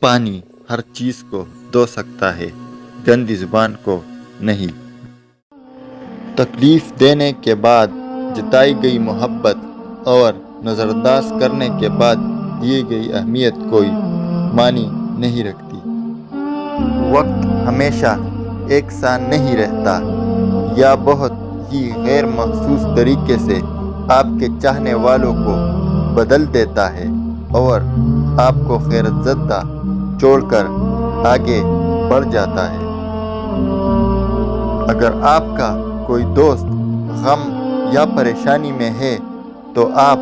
پانی ہر چیز کو دھو سکتا ہے، گندی زبان کو نہیں۔ تکلیف دینے کے بعد جتائی گئی محبت اور نظر انداز کرنے کے بعد دی گئی اہمیت کوئی معنی نہیں رکھتی۔ وقت ہمیشہ ایک سا نہیں رہتا، یا بہت ہی غیر محسوس طریقے سے آپ کے چاہنے والوں کو بدل دیتا ہے اور آپ کو خیرت زدہ چھوڑ کر آگے بڑھ جاتا ہے۔ اگر آپ کا کوئی دوست غم یا پریشانی میں ہے تو آپ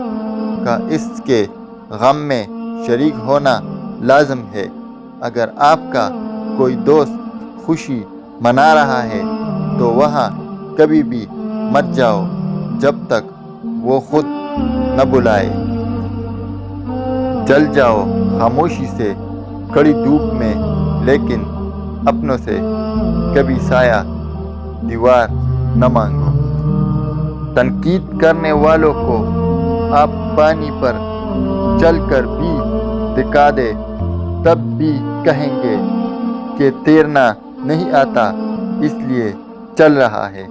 کا اس کے غم میں شریک ہونا لازم ہے۔ اگر آپ کا کوئی دوست خوشی منا رہا ہے تو وہاں کبھی بھی مت جاؤ جب تک وہ خود نہ بلائے۔ جل جاؤ خاموشی سے کڑی دھوپ میں، لیکن اپنوں سے کبھی سایہ دیوار نہ مانگو۔ تنقید کرنے والوں کو آپ پانی پر چل کر بھی دکھا دے تب بھی کہیں گے کہ تیرنا نہیں آتا اس لیے چل رہا ہے۔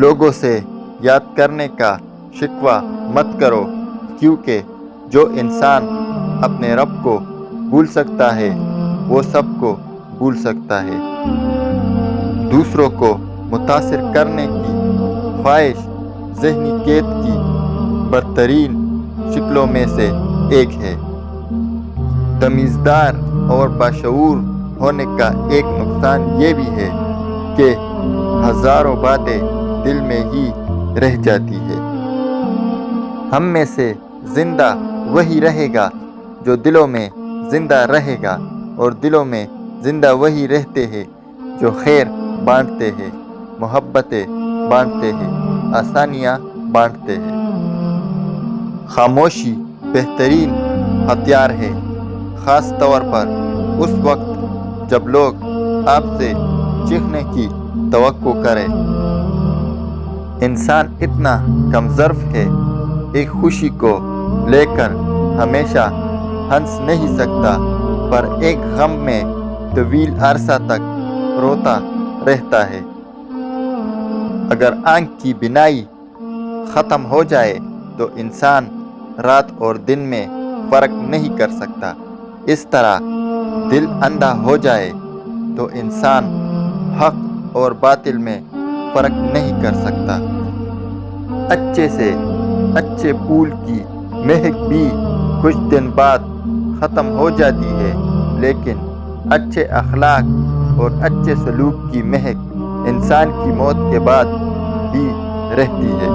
لوگوں سے یاد کرنے کا شکوہ مت کرو، کیونکہ جو انسان اپنے رب کو بھول سکتا ہے وہ سب کو بھول سکتا ہے۔ دوسروں کو متاثر کرنے کی خواہش ذہنی قید کی بدترین شکلوں میں سے ایک ہے۔ تمیزدار اور باشعور ہونے کا ایک نقصان یہ بھی ہے کہ ہزاروں باتیں دل میں ہی رہ جاتی ہے۔ ہم میں سے زندہ وہی رہے گا جو دلوں میں زندہ رہے گا، اور دلوں میں زندہ وہی رہتے ہیں جو خیر بانٹتے ہیں، محبتیں بانٹتے ہیں، آسانیاں بانٹتے ہیں۔ خاموشی بہترین ہتھیار ہے، خاص طور پر اس وقت جب لوگ آپ سے چیخنے کی توقع کریں۔ انسان اتنا کم ظرف ہے، ایک خوشی کو لے کر ہمیشہ ہنس نہیں سکتا، پر ایک غم میں طویل عرصہ تک روتا رہتا ہے۔ اگر آنکھ کی بینائی ختم ہو جائے تو انسان رات اور دن میں فرق نہیں کر سکتا، اس طرح دل اندھا ہو جائے تو انسان حق اور باطل میں فرق نہیں کر سکتا۔ اچھے سے اچھے پھول کی مہک بھی کچھ دن بعد ختم ہو جاتی ہے، لیکن اچھے اخلاق اور اچھے سلوک کی مہک انسان کی موت کے بعد بھی رہتی ہے۔